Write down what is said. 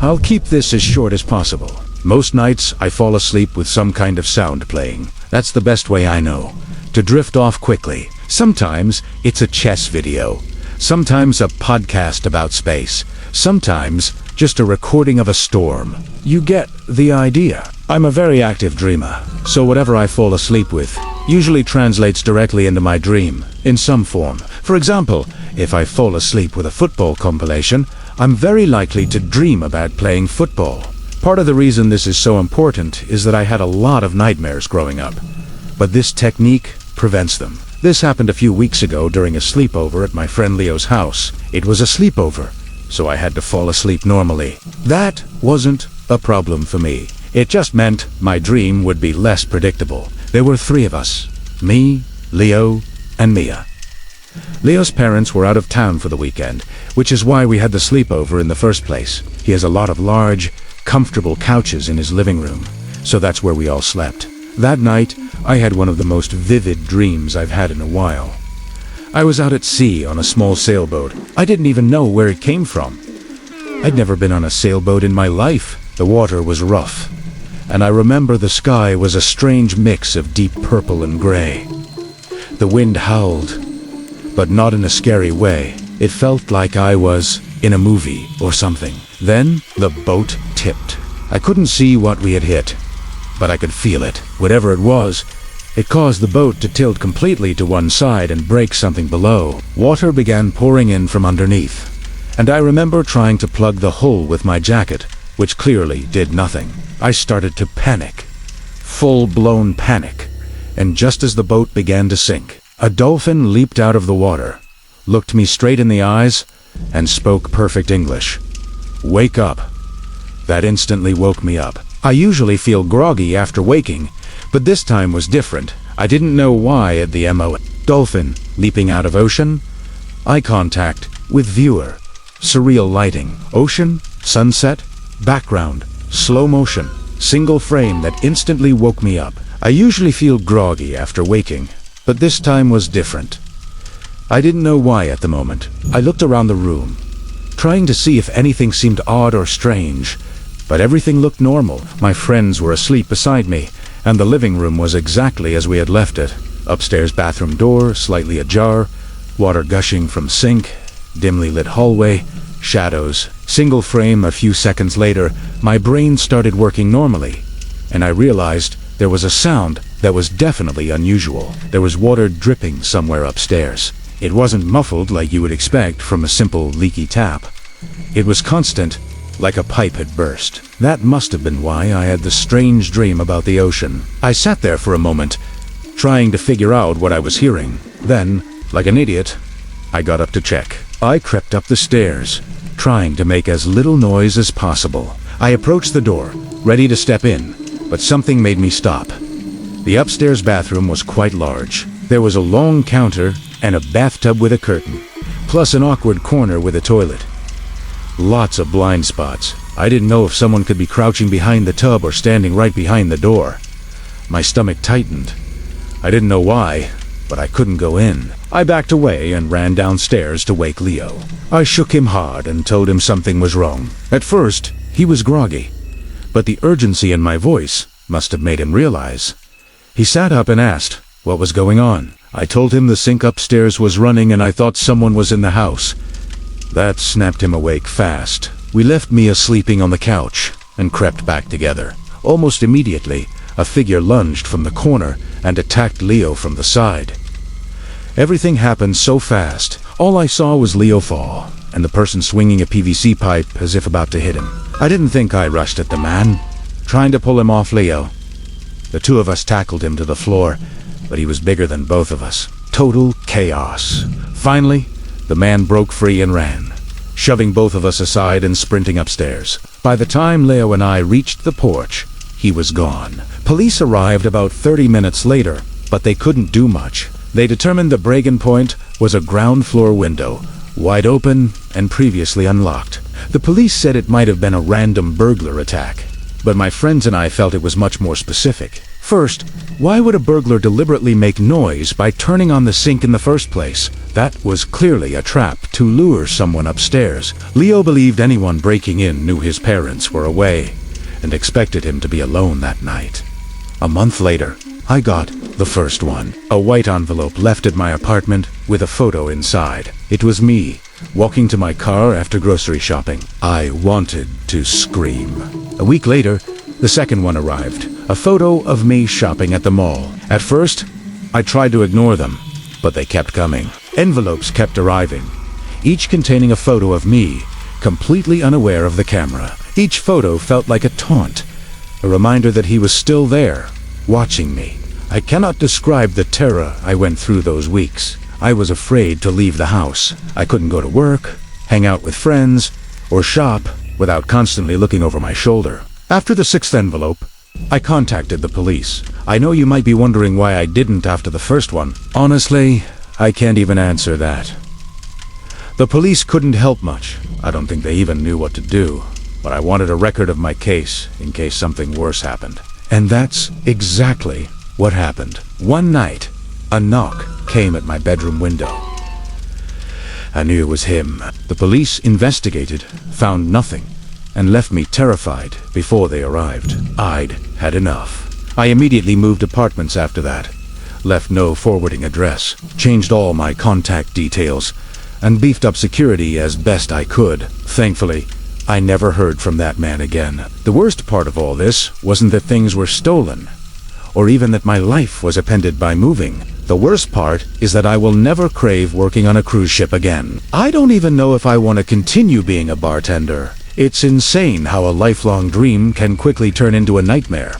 I'll keep this as short as possible. Most nights, I fall asleep with some kind of sound playing. That's the best way I know to drift off quickly. Sometimes it's a chess video. Sometimes a podcast about space. Sometimes just a recording of a storm. You get the idea. I'm a very active dreamer, so whatever I fall asleep with usually translates directly into my dream, in some form. For example, if I fall asleep with a football compilation, I'm very likely to dream about playing football. Part of the reason this is so important is that I had a lot of nightmares growing up, but this technique prevents them. This happened a few weeks ago during a sleepover at my friend Leo's house. It was a sleepover, so I had to fall asleep normally. That wasn't a problem for me. It just meant my dream would be less predictable. There were 3 of us: me, Leo, and Mia. Leo's parents were out of town for the weekend, which is why we had the sleepover in the first place. He has a lot of large, comfortable couches in his living room, so that's where we all slept. That night, I had one of the most vivid dreams I've had in a while. I was out at sea on a small sailboat. I didn't even know where it came from. I'd never been on a sailboat in my life. The water was rough, and I remember the sky was a strange mix of deep purple and gray. The wind howled, but not in a scary way. It felt like I was in a movie or something. Then the boat tipped. I couldn't see what we had hit, but I could feel it. Whatever it was, it caused the boat to tilt completely to one side and break something below. Water began pouring in from underneath, and I remember trying to plug the hole with my jacket, which clearly did nothing. I started to panic. Full-blown panic. And just as the boat began to sink, a dolphin leaped out of the water, looked me straight in the eyes, and spoke perfect English. "Wake up." That instantly woke me up. I usually feel groggy after waking, but this time was different. I didn't know why at the MO. Dolphin leaping out of ocean, eye contact with viewer, surreal lighting, ocean, sunset, background, slow motion, single frame that instantly woke me up. I usually feel groggy after waking, but this time was different. I didn't know why at the moment. I looked around the room, trying to see if anything seemed odd or strange, but everything looked normal. My friends were asleep beside me, and the living room was exactly as we had left it. Upstairs bathroom door slightly ajar, water gushing from sink, dimly lit hallway, shadows. Single frame. A few seconds later, my brain started working normally, and I realized there was a sound that was definitely unusual. There was water dripping somewhere upstairs. It wasn't muffled like you would expect from a simple leaky tap. It was constant, like a pipe had burst. That must have been why I had the strange dream about the ocean. I sat there for a moment, trying to figure out what I was hearing. Then, like an idiot, I got up to check. I crept up the stairs, trying to make as little noise as possible. I approached the door, ready to step in, but something made me stop. The upstairs bathroom was quite large. There was a long counter and a bathtub with a curtain, plus an awkward corner with a toilet. Lots of blind spots. I didn't know if someone could be crouching behind the tub or standing right behind the door. My stomach tightened. I didn't know why, but I couldn't go in. I backed away and ran downstairs to wake Leo. I shook him hard and told him something was wrong. At first, he was groggy, but the urgency in my voice must have made him realize. He sat up and asked what was going on. I told him the sink upstairs was running and I thought someone was in the house. That snapped him awake fast. We left Mia sleeping on the couch and crept back together. Almost immediately, a figure lunged from the corner and attacked Leo from the side. Everything happened so fast. All I saw was Leo fall, and the person swinging a PVC pipe as if about to hit him. I didn't think I rushed at the man, trying to pull him off Leo. The 2 of us tackled him to the floor, but he was bigger than both of us. Total chaos. Finally, the man broke free and ran, shoving both of us aside and sprinting upstairs. By the time Leo and I reached the porch, he was gone. Police arrived about 30 minutes later, but they couldn't do much. They determined the break-in point was a ground floor window, wide open and previously unlocked. The police said it might have been a random burglar attack, but my friends and I felt it was much more specific. First, why would a burglar deliberately make noise by turning on the sink in the first place? That was clearly a trap to lure someone upstairs. Leo believed anyone breaking in knew his parents were away and expected him to be alone that night. A month later, I got the first one. A white envelope left at my apartment with a photo inside. It was me, walking to my car after grocery shopping. I wanted to scream. A week later, the second one arrived. A photo of me shopping at the mall. At first, I tried to ignore them, but they kept coming. Envelopes kept arriving, each containing a photo of me, completely unaware of the camera. Each photo felt like a taunt, a reminder that he was still there, watching me. I cannot describe the terror I went through those weeks. I was afraid to leave the house. I couldn't go to work, hang out with friends, or shop without constantly looking over my shoulder. After the sixth envelope, I contacted the police. I know you might be wondering why I didn't after the first one. Honestly, I can't even answer that. The police couldn't help much. I don't think they even knew what to do. But I wanted a record of my case in case something worse happened. And that's exactly what happened. One night, a knock came at my bedroom window. I knew it was him. The police investigated, found nothing, and left me terrified before they arrived. I'd had enough. I immediately moved apartments after that, left no forwarding address, changed all my contact details, and beefed up security as best I could. Thankfully, I never heard from that man again. The worst part of all this wasn't that things were stolen, or even that my life was upended by moving. The worst part is that I will never crave working on a cruise ship again. I don't even know if I want to continue being a bartender. It's insane how a lifelong dream can quickly turn into a nightmare.